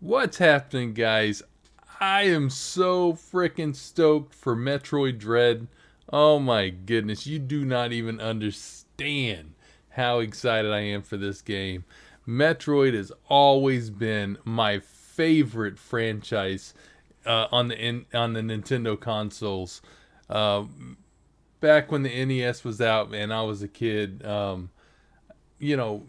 What's happening, guys? I am so freaking stoked for Metroid Dread. Oh my goodness, you do not even understand how excited I am for this game. Metroid has always been my favorite franchise on the Nintendo consoles. Uh, Back when the NES was out and I was a kid, you know,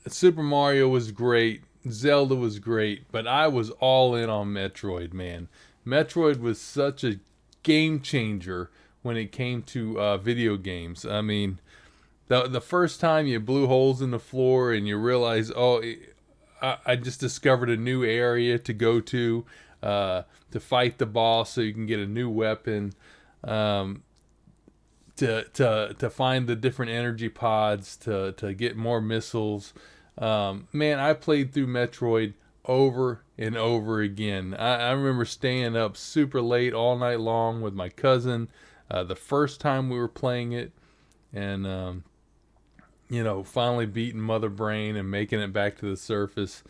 Super Mario was great. Zelda was great, but I was all in on Metroid, man. Metroid was such a game changer when it came to video games. I mean, the first time you blew holes in the floor and you realize, oh, I just discovered a new area to go to fight the boss, so you can get a new weapon. Um, to find the different energy pods to get more missiles. Man, I played through Metroid over and over again. I remember staying up super late all night long with my cousin the first time we were playing it, and finally beating Mother Brain and making it back to the surface.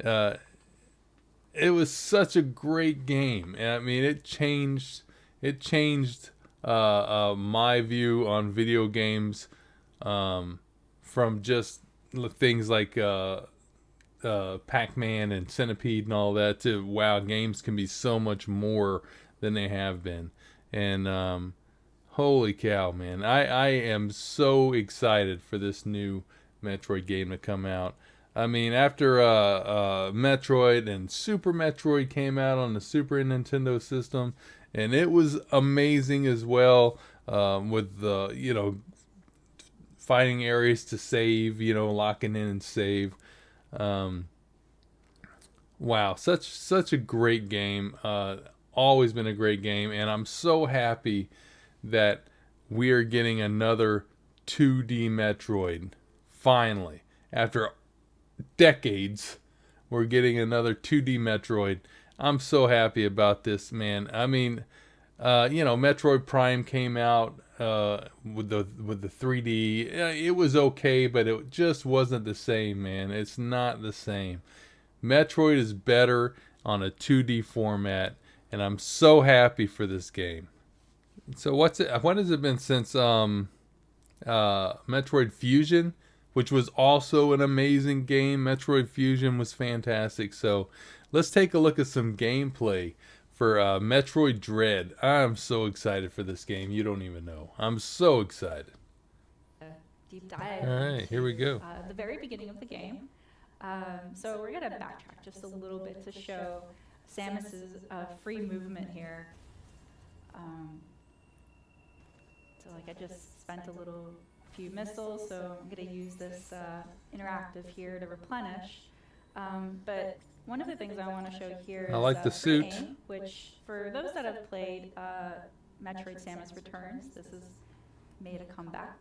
Uh, it was such a great game. I mean, it changed my view on video games, from just things like Pac-Man and Centipede and all that to wow, games can be so much more than they have been. And holy cow, man, I am so excited for this new Metroid game to come out. I mean, after Metroid and Super Metroid came out on the Super Nintendo system, and it was amazing as well, with the finding areas to save, locking in and save. Um, wow, such a great game. Always been a great game, and I'm so happy that we are getting another 2D Metroid. Finally, after decades, we're getting another 2D Metroid. I'm so happy about this, man. I mean, Metroid Prime came out with the 3D. It was okay, but it just wasn't the same, man. It's not the same. Metroid is better on a 2D format, and I'm so happy for this game. So what has it been since Metroid Fusion, which was also an amazing game. Metroid Fusion was fantastic. So let's take a look at some gameplay for Metroid Dread. I'm so excited for this game. You don't even know. I'm so excited. Deep dive All right, here we into go. the very beginning of the game. So we're going to backtrack just a little bit to show Samus's free movement here. Um, so like I just spent a few missiles, so I'm going to use this interactive here to replenish. But one of the things I want to show here I is like the free suit. aim, which for those that have played Metroid Samus Returns, this has made a comeback.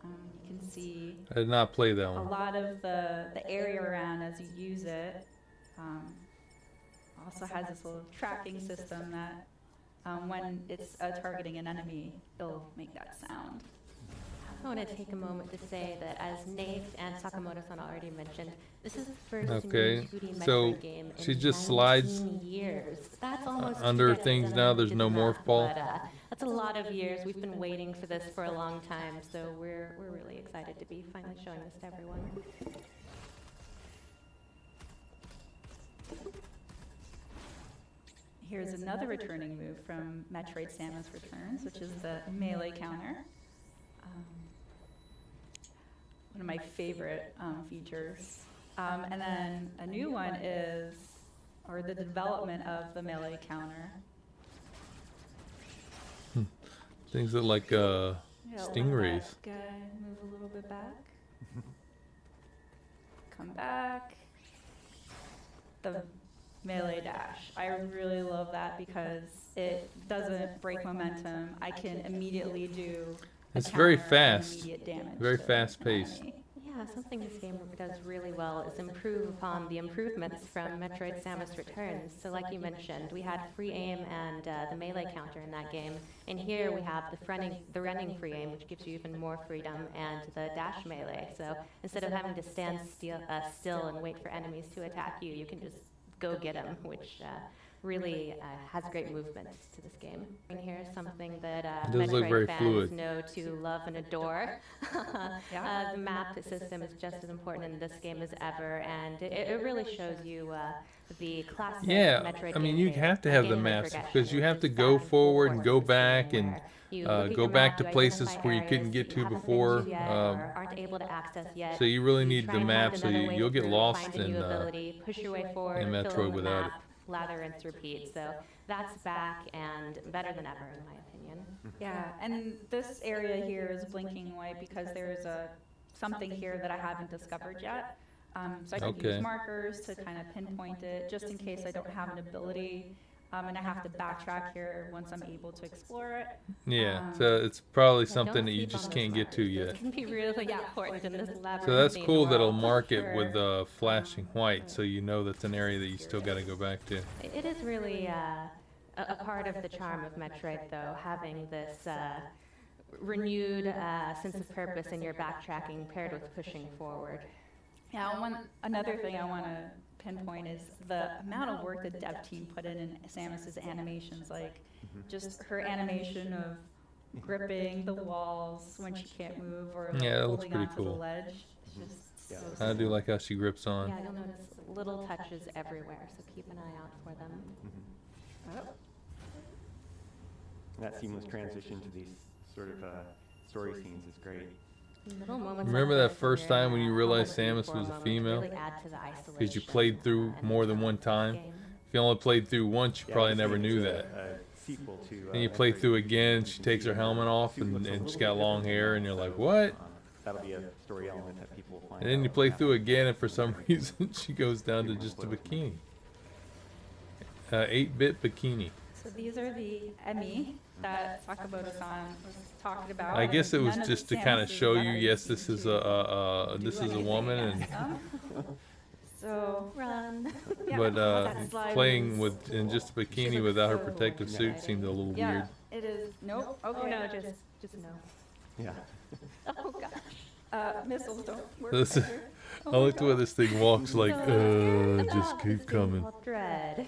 You can see I did not play that a one. lot of the area around as you use it. Also has this little tracking system that when it's targeting an enemy, it'll make that sound. I want to take a moment to say that, as Nate and Sakamoto-san already mentioned, this is the first Okay, new 2D so Metroid game in she just 19 slides years. That's almost under 2 decades. things I now. don't know There's if no you did the morph math, ball. but that's a lot of years. We've been waiting for this for a long time, so we're really excited to be finally showing this to everyone. Here's another returning move from Metroid Samus Returns, which is the melee counter. One of my favorite features. And then a new one is, or the development of the melee counter. Things that like Yeah, stingrays. let that guy move a little bit back. Come back. The melee dash. I really love that because it doesn't break momentum. I can immediately do a It's very counter and fast. immediate damage Very to fast an paced. enemy. Yeah, Yeah, something this game does really well is improve upon the improvements from Metroid Samus Returns. So like you mentioned, we had free aim and the melee counter in that game. And here we have the running free aim, which gives you even more freedom, and the dash melee. So instead of having to stand still and wait for enemies to attack you, you can just go get them, which really has great movements to this game. And here's something that It does look very Metroid fans fluid. know to love and adore. Yeah. The map system is just as important in this game as ever, and it really shows you the classic Yeah, Metroid I mean, gameplay you have to of have the gaining maps progression, because you which have is to back go and forward and forth go system back and where you look at go your back map, to you places identify where you areas couldn't get that to you haven't been before. to yet or aren't able to access yet. So you really need Try the and map find so another way you'll get through, lost find a new ability, push your way forward, in fill in Metroid the without map, lather, rinse, repeat. So that's back and better than ever, in my opinion. Yeah, and this area here is blinking white because there's something here that I haven't discovered yet. So I can Okay. use markers to kind of pinpoint it, just in case I don't have an ability, and I have to backtrack here once I'm able to explore it. Yeah, so it's probably Yeah, something don't that you sleep on just those can't get to markers. yet. Those can be really important in this So labyrinthine that's cool that it'll world. mark it with Sure. flashing white, so you know that's an area that you still got to go back to. It is really a part of the charm of Metroid, though, having this renewed sense of purpose in your backtracking paired with pushing forward. Yeah, another thing I want to pinpoint is the amount of work the dev team put in Samus's animations, like just her animation of gripping the walls when she can't move or like Yeah, that looks holding pretty onto the cool. ledge. It's just Yeah. so I do simple. like how she grips on. Yeah, you'll notice little touches everywhere, so keep an eye out for them. Oh. And that seamless transition to these sort of story scenes is great. Little moments Remember like that this first where time when you you're realized almost Samus for a was a moment female? really add to the isolation, Because you played through and more than the one this time. game. If you only played through once, you Yeah, probably this never game is knew a- that. a sequel to, Then you play Metroid through Fusion again, and she you takes see her helmet the off suit and looks a she's little got bit long different hair now, and you're like, so, what? that'll be a story element that people will find And then you out play about. through again and for some reason she goes down to just a bikini. 8-bit bikini. So these are the Emmy that Sakamoto-san was talking about. I guess it was None of just to Samus's kind of show you, weapons yes, seem this is to a do this is a anything woman, against and them. So, Run. yeah, but that slide playing was- with in just a bikini looks without her so protective suit exciting. seemed a little yeah, weird. it is. Nope. Oh Okay. no, just no. Yeah. Oh gosh. Missiles don't work. This is- either. I Oh my looked the way God. this thing walks like, So scared just about keep this thing coming. called Dread.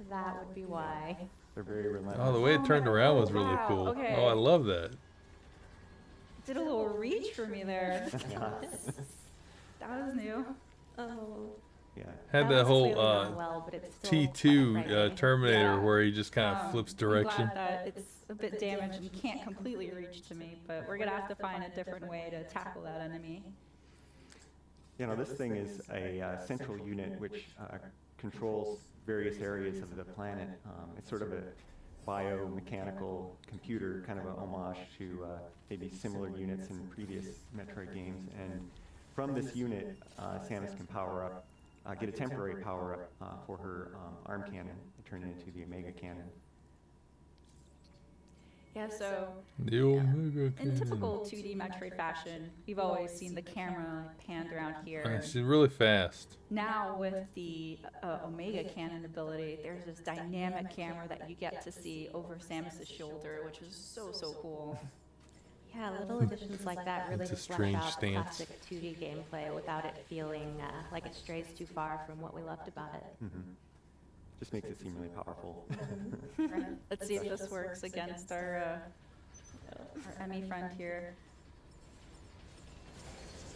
That would be why. They're very relentless. Oh, the way Oh it my turned around was God, really wow, cool. okay. Oh, I love that. Did a little reach for me there. Yeah. That was new. Oh. Yeah. Had that was whole clearly not well, but it's still T2 right. Terminator Yeah. where he just kind of flips I'm direction. glad that it's a bit damaged and can't completely reach to me, but we're gonna have to find a different way to tackle that enemy. You know, this thing is a central unit which controls various areas of the planet. It's sort of a biomechanical computer, kind of a homage to maybe similar units in previous Metroid games. And from this unit, Samus can power up, get a temporary power up for her arm cannon and turn it into the Omega cannon. Yeah, so The Omega in Cannon. typical 2D Metroid fashion, you've always seen the camera like, panned around here. She's really fast. Now with the Omega Cannon ability, there's this dynamic camera that you get to see over Samus's shoulder, which is so cool. Yeah, little additions like that really It's a flesh strange out the stance. classic 2D gameplay without it feeling like it strays too far from what we loved about it. Just makes it seem really powerful. Right. Let's see if this works against our Emmy friend here.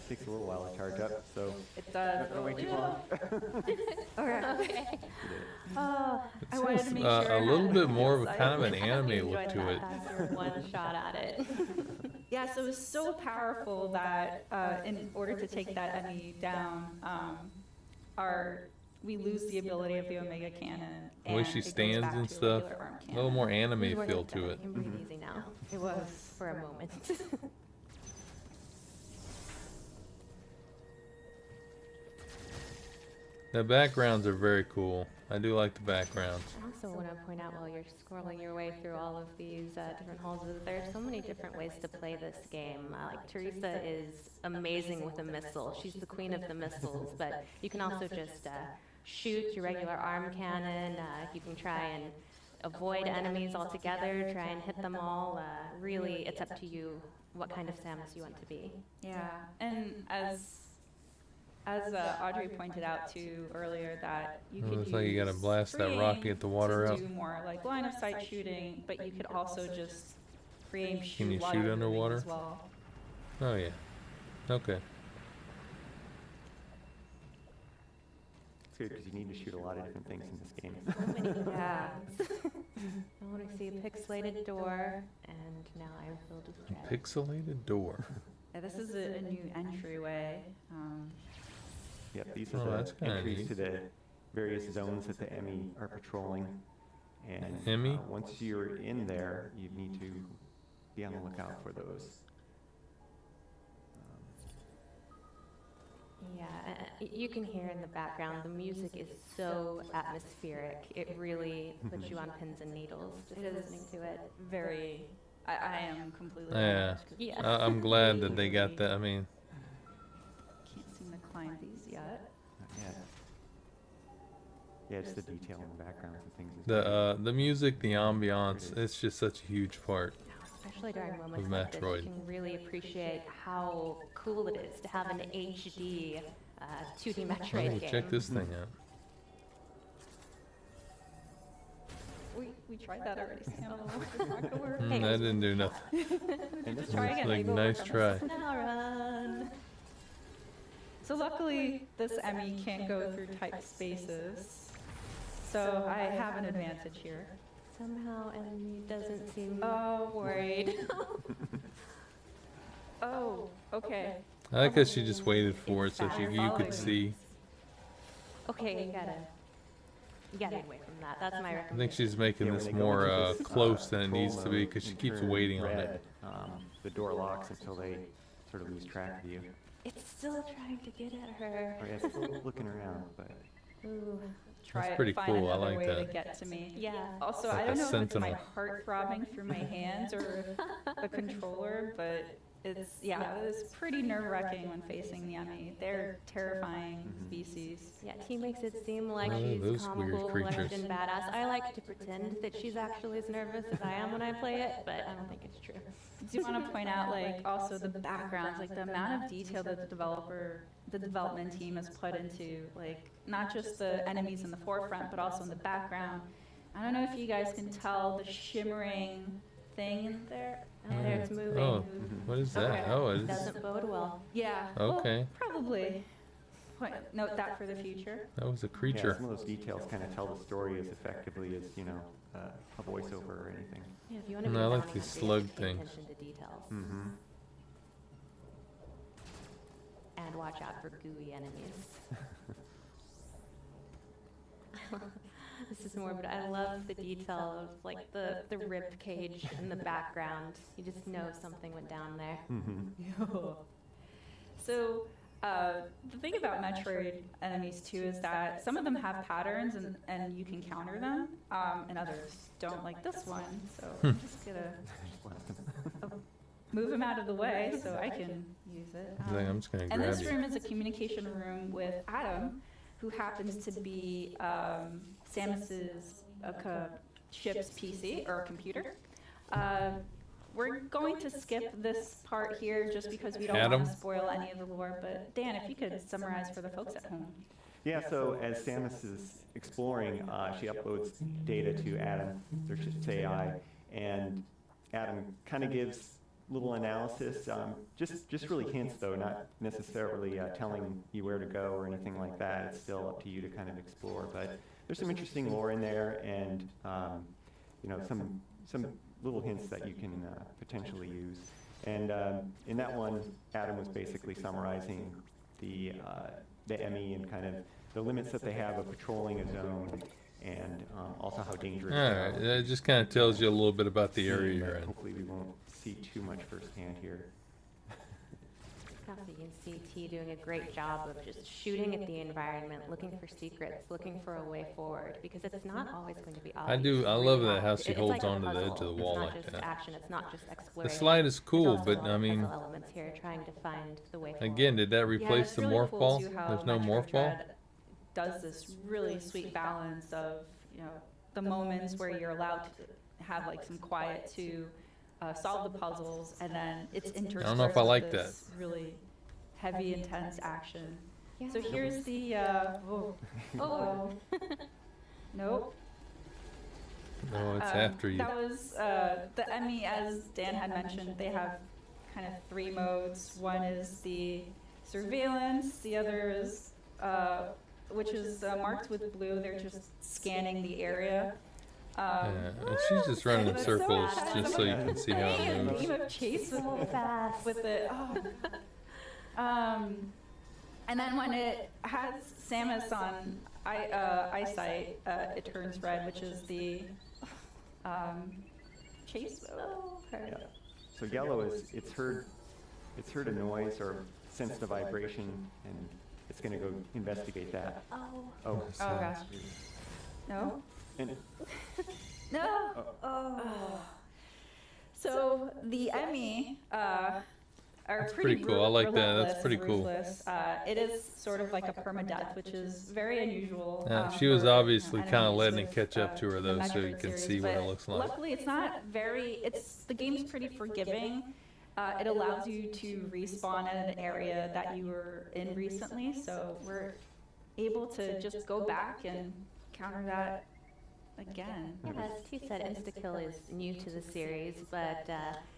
Takes a little while to charge up, so It does. don't wait too long. Okay. Okay. Oh, It I wanted seems, to make sure I a little had bit more of a this. kind of an I anime really look enjoyed to it. That's your one shot at it. Yeah, so it was so powerful that in order to take that enemy down, we lose the ability of the Omega Cannon. The way and she it goes stands back and to a stuff, regular arm a little cannon. more anime We're feel like that. to You it. can breathe easy now. It was. For a moment. The backgrounds are very cool. I do like the backgrounds. I also want to point out while you're scrolling your way through all of these different halls, that there are so many different ways to play this game. Like Teresa is amazing with a missile. She's the queen of the missiles, but you can also just shoot your regular arm cannon. You can try and avoid enemies altogether, try and hit them all. Really, it's up to you what kind of Samus you want to be. Yeah, and as Audrey pointed out too earlier, that you It could looks use like you gotta blast that free rocket, aim get the water to out. do more like line of sight shooting, but you could also just free aim shoot Can you while shoot you're moving underwater? as well. Oh yeah. Okay. It's good because you need to shoot a lot of different things in this game. So many Yeah. I want to see a pixelated door, and now I'm filled with dread. Pixelated door. Yeah, this is a new entryway. Yep, these are Oh, that's the kinda entries neat. to the various zones that the Emmy are patrolling. And Emmy? once you're in there, you need to be on the lookout for those. Yeah, you can hear in the background, the music is so atmospheric. It really puts you on pins and needles just It is listening to it. very. I am completely. Yeah. honest 'cause Yeah. I'm glad that they got that. I mean, Can't seem to climb these yet. Not yet. Yeah, it's the detail in the backgrounds and things. is the music, the ambiance, it's just such a huge part. Especially during moments With like this, Metroid. you can really appreciate how cool it is to have an HD 2D Metroid Oh, game. check this thing out. We tried that already, Sam. It's not gonna work. Mm, that didn't do nothing. And this Just try one's again. Like, maybe it'll nice work on try. this one. Now run! So luckily, this Emmy can't go through tight spaces. So I have an advantage here. Somehow Emmy doesn't seem Oh, worried. Oh, okay. I like how she just waited for it so you could see. Okay, you gotta get away from that. That's my I recommendation. think she's making Yeah, when this they go more into this, close than it control needs to be mode because she and keeps turn waiting on red, it. the door locks until they sort of lose track of you. It's still trying to get at her. Or yeah, it's still looking around, but Ooh. Try pretty find cool, I another like way that. to get to me. Yeah. Also, Like I a don't know if it's my sentinel. heart throbbing through my hands or the controller, but it's it's pretty nerve-wracking when facing the Emmy. They're terrifying species. Yeah, he makes it seem like Oh, she's those calm, weird cool, creatures. collected, and badass. I like to pretend that she's actually as nervous as I am when I play it, but I don't think it's true. Do you want to point out, like, also the backgrounds, like the amount of detail that the development team has put into, like, not just the enemies in the forefront, but also in the background. I don't know if you guys can tell the shimmering thing in there. Oh, there it's moving. Oh, what is that? Okay. Oh, it is. Doesn't bode well. Yeah. Okay. Well, probably. Note that for the future. That was a yeah, creature. some of those details kind of tell the story as effectively as, a voiceover or anything. Yeah, if you want to be No, I like bounty these hunter, you slug have to pay things. attention to details. Mm-hmm. And watch out for gooey enemies. This is more, but I love the detail of like the rib cage in the background. You just know something went down there. Mm-hmm. So, the thing about Metroid enemies too is that some of them have patterns and you can counter them, and others don't, like this one. So I'm just gonna move him out of the way so I can use it. I think I'm just gonna And grab this you. room is a communication room with Adam, who happens to be Samus's ship's PC or computer. We're going to skip this part here just because we don't Adam? want to spoil any of the lore. But Dan, if you could summarize for the folks at home. Yeah, so as Samus is exploring, she uploads data to Adam, or should say AI, and Adam kind of gives little analysis, just really hints though, not necessarily telling you where to go or anything like that. It's still up to you to kind of explore, but there's some interesting lore in there, and some little hints that you can potentially use. And in that one, Adam was basically summarizing the Emmy and kind of the limits that they have of patrolling a zone, and also how dangerous they are. Alright, that just kind of tells you a little bit about the area Seeing you're that in. hopefully we won't see too much firsthand here. And also, you can see T doing a great job of just shooting at the environment, looking for secrets, looking for a way forward, because it's not always going to be obvious. I where love you that are. how she It's holds like a onto the edge of puzzle. the wall It's like not just that. action. It's not just The exploration. slide is There's cool, also but a lot I of mean, puzzle elements here, trying to find the way forward. again, did that Yeah, replace it's the really morph cool ball? too how There's no Metroid morph ball? Dread does this really sweet balance of, you know, the moments where you're allowed to have like some quiet to solve the puzzles, and then it's interspersed know if I like with this really heavy, intense action. Yeah. So here's the oh nope. No, it's after you. That was the Emmy, as Dan had mentioned. They have kind of three modes. One is the surveillance. The other is which is marked with blue. They're just scanning the area. Yeah, and she's just running in That's so circles fast. just so you can see how Playing it a moves. game of chase So fast. with it. Oh. And then when it has Samus on eyesight, it turns red, which is the chase mode. Okay. Yeah. So yellow is it's heard a noise or sensed a vibration, and it's going to go investigate that. Oh. Oh. Oh gosh. No. And No. Oh. So the Emmy are That's pretty pretty cool. I like that. That's relentless, pretty cool. ruthless. It is sort of like a permadeath, which is very unusual. Yeah, she was for, obviously you know, kind of enemies letting it with, catch up to her the though, so you Metroid can series, see what it but looks like. Luckily, it's not very. The game's pretty forgiving. It allows you to respawn at an area that you were in recently, so we're able to just go back and counter that again. Yeah, as T said, insta-kill is new to the series, but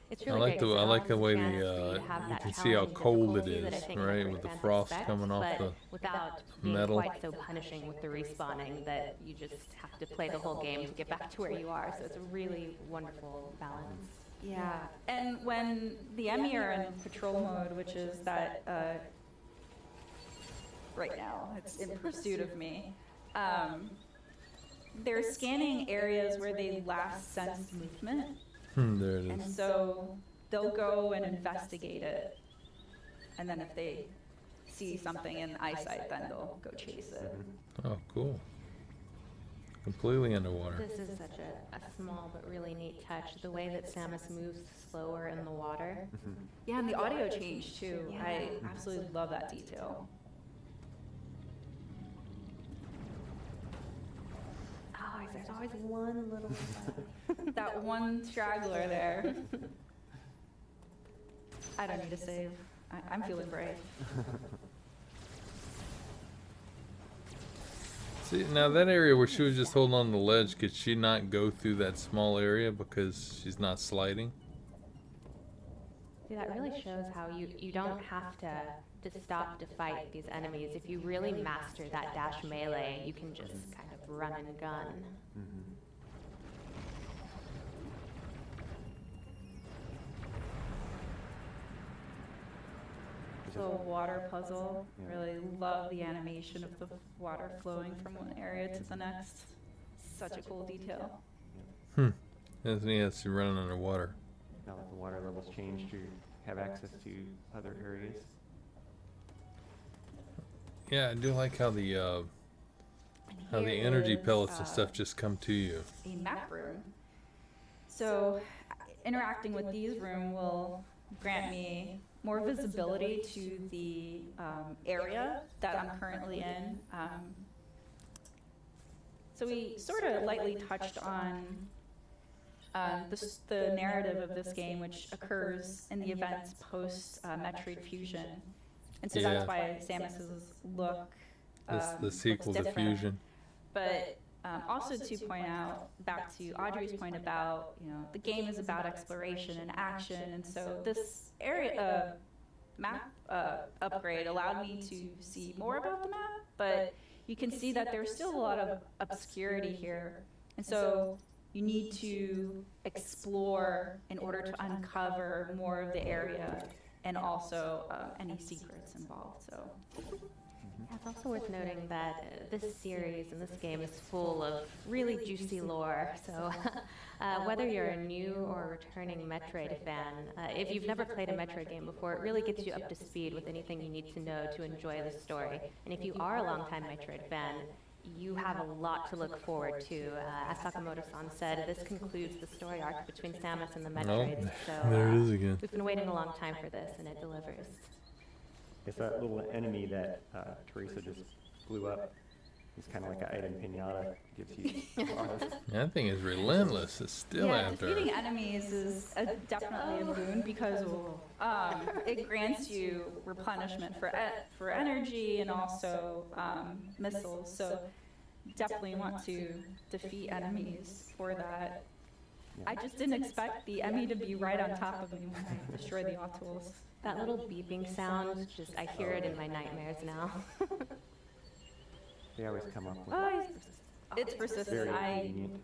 it's I really like great. the I like the way the you can see how cold it is, right, with the frost coming off but the without being metal. quite so punishing with the respawning that you just have to play the whole game to get back to where you are. So it's a really wonderful balance. Yeah, and when the Emmy are in patrol mode, which is that right now, it's in pursuit of me. They're scanning areas where they last sensed movement, There it and is. so they'll go and investigate it. And then if they see something in eyesight, then they'll go chase it. Oh, cool. Completely underwater. This is such a small but really neat touch. The way that Samus moves slower in the water. Yeah, and the audio change too. Yeah. I absolutely love that detail. Oh, there's always one little. That one straggler there. I don't need to save. I'm feeling brave. See, now that area where she was just holding on the ledge, could she not go through that small area because she's not sliding? See, that really shows how you don't have to stop to fight these enemies. If you really master that dash melee, you can just kind of run and gun. So water puzzle. Really love the animation of the water flowing from one area to the next. Such a cool detail. Isn't he has to run underwater? Now that the water levels change, you have access to other areas. Yeah, I do like how the And here energy is, pellets and stuff just come to you. a map room. So interacting with these room will grant me more visibility to the area that I'm currently in. So we sort of lightly touched on the narrative of this game, which occurs in the events post Metroid Fusion. And so Yeah. that's why Samus's look The looks sequel to different. Fusion. But also to point out, back to Audrey's point about, you know, the game is about exploration and action, and so this area map upgrade allowed me to see more about the map, but you can see that there's still a lot of obscurity here, and so you need to explore in order to uncover more of the area and also any secrets involved. So Yeah, it's also worth noting that this series and this game is full of really juicy lore. So, whether you're a new or returning Metroid fan, if you've never played a Metroid game before, it really gets you up to speed with anything you need to know to enjoy the story. And if you are a longtime Metroid fan, you have a lot to look forward to. As Sakamoto-san said, this concludes the story arc between Samus and the Metroids. So, there it is again. we've been waiting a long time for this, and it delivers. It's that little enemy that Teresa just blew up. It's kind of like an item pinata. Gives you bars. That thing is relentless. It's still Yeah, after defeating her. enemies is definitely a boon because it grants you replenishment for energy and also missiles. So definitely want to defeat enemies for that. I just didn't expect the Emmy to be right on top of me when I destroy the Autols. That little beeping sound, just I hear it in my nightmares now. They always come up with Oh, it's persistent. very I convenient.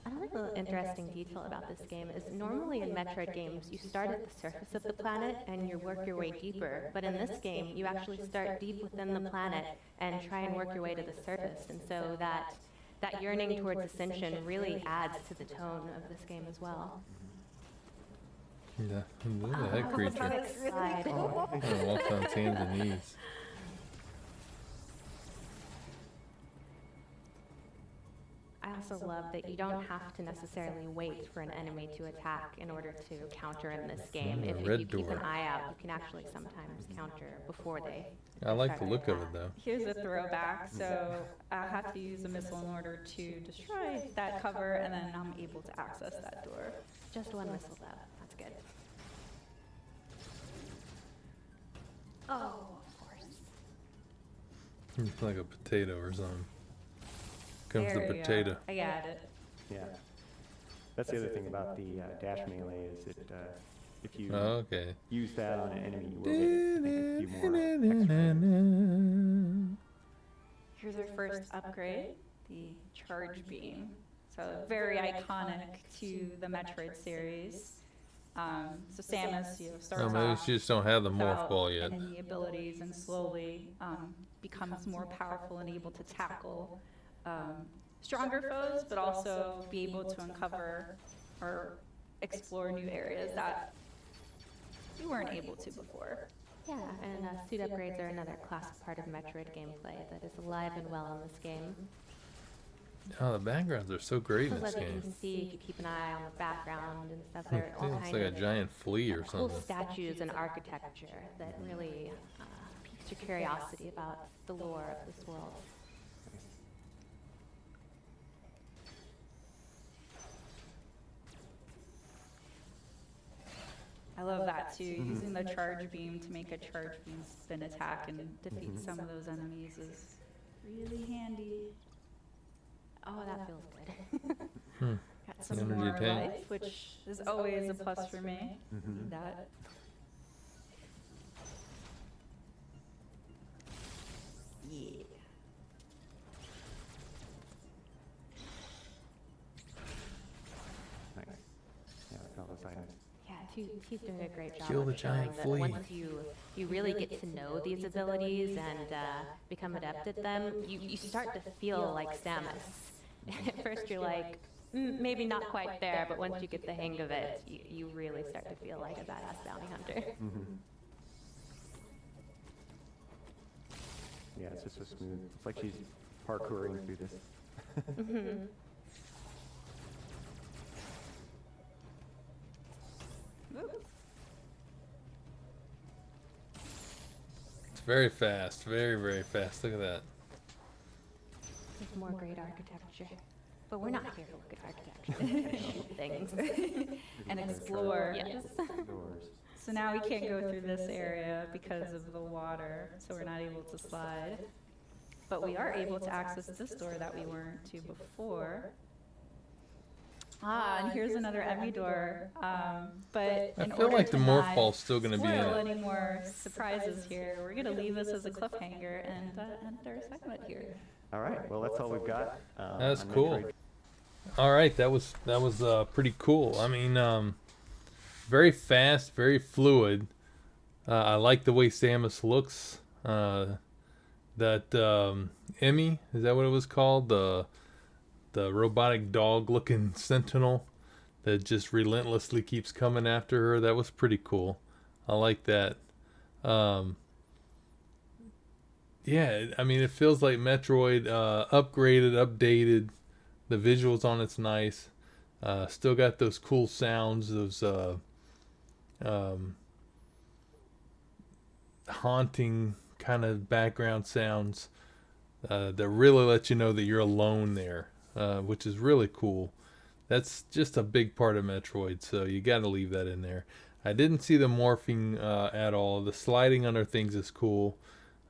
Another little interesting detail about this game is normally in Metroid games, you start at the surface of the planet and you work your way deeper. But in this game, you actually start deep within the planet and try and work your way to the surface. And so that yearning towards ascension really adds to the tone of this game as well. Yeah, look at that creature. Slide. It walks on its hands and knees. I also love that you don't have to necessarily wait for an enemy to attack in order to counter in this game. If red you keep an door. eye out, you can actually sometimes counter before they I like the start look an of it attack. though. Here's a throwback. So I have to use a missile in order to destroy that cover, and then I'm able to access that door. Just one missile though. That's good. Oh, of course. It's like a potato or something. Comes There the we go. potato. I got it. Yeah. That's the other thing about the dash melee is that if you Oh, okay. use that on an enemy, you will get, I think, a few more extra. Here's our first upgrade, the charge beam. So very iconic to the Metroid series. So Samus, starts Oh, maybe off she just don't have the morph without ball yet. any abilities and slowly becomes more powerful and able to tackle stronger foes, but also be able to uncover or explore new areas that you weren't able to before. Yeah, and suit upgrades are another classic part of Metroid gameplay that is alive and well in this game. Oh, the backgrounds are so great in So this that you game. can see, you keep an eye on the background and stuff. There are all It's kinds like a of giant flea or cool something. statues and architecture that really piques your curiosity about the lore of this world. I love that too. Using the charge beam to make a charge beam spin attack and defeat some of those enemies is really handy. Oh, that feels good. Got some Energy more tank. life, which is always a plus for me. Mhm. Need that. Yeah. Nice. Yeah, look at all those items. Yeah, he's doing a great job Kill of the showing giant that flea. once you really get to know these abilities and become adept at them, you start to feel like Samus. At first you're like, maybe not quite there, but once you get the hang of it, you really start to feel like a badass bounty hunter. Mhm. Yeah, it's just so smooth. It's like she's parkouring through this. Mhm. Whoop. It's very fast. Very, very fast. Look at that. There's more great architecture. But we're not here to look at architecture. We're here to shoot things. And explore. Yes. Doors. So now we can't go through this area because of the water, so we're not able to slide. But we are able to access this door that we weren't to before. And here's another Emmy door. But I in feel order like the to morph not ball's still gonna be in spoil it. any more surprises here, we're gonna leave this as a cliffhanger and end our segment here. All right, well, that's all we've got. That's on cool. Metroid. All right, that was pretty cool. I mean, very fast, very fluid. I like the way Samus looks. That Emmy, is that what it was called? The robotic dog looking sentinel that just relentlessly keeps coming after her. That was pretty cool. I like that. Um, yeah, I mean, it feels like Metroid upgraded, updated. The visuals on it's nice. Still got those cool sounds, those um, haunting kind of background sounds that really let you know that you're alone there, which is really cool. That's just a big part of Metroid, so you got to leave that in there. I didn't see the morphing at all. The sliding under things is cool,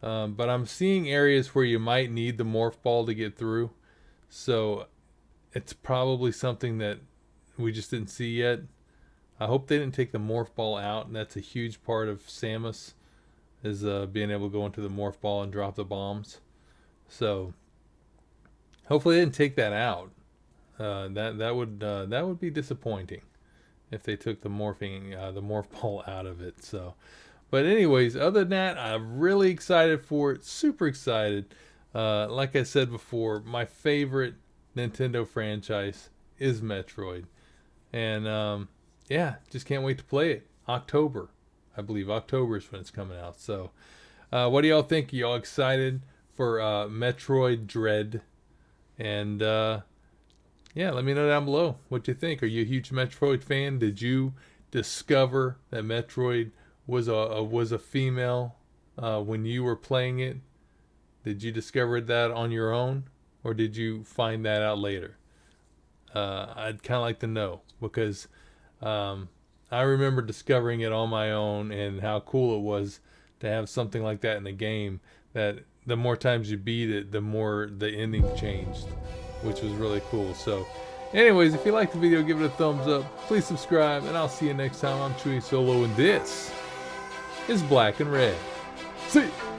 but I'm seeing areas where you might need the morph ball to get through. So it's probably something that we just didn't see yet. I hope they didn't take the morph ball out, and that's a huge part of Samus is being able to go into the morph ball and drop the bombs. So hopefully they didn't take that out. That would be disappointing if they took the morph ball out of it. So, but anyways, other than that, I'm really excited for it. Super excited. Like I said before, my favorite Nintendo franchise is Metroid, and yeah, just can't wait to play it. October, I believe October is when it's coming out. So, what do y'all think? Are y'all excited for Metroid Dread? And yeah, let me know down below what you think. Are you a huge Metroid fan? Did you discover that Metroid was a female when you were playing it? Did you discover that on your own, or did you find that out later? I'd kind of like to know, because I remember discovering it on my own and how cool it was to have something like that in the game. That the more times you beat it, the more the ending changed, which was really cool. So anyways, if you liked the video, give it a thumbs up. Please subscribe, and I'll see you next time. I'm Chewy Solo, and this is Black and Red. See ya.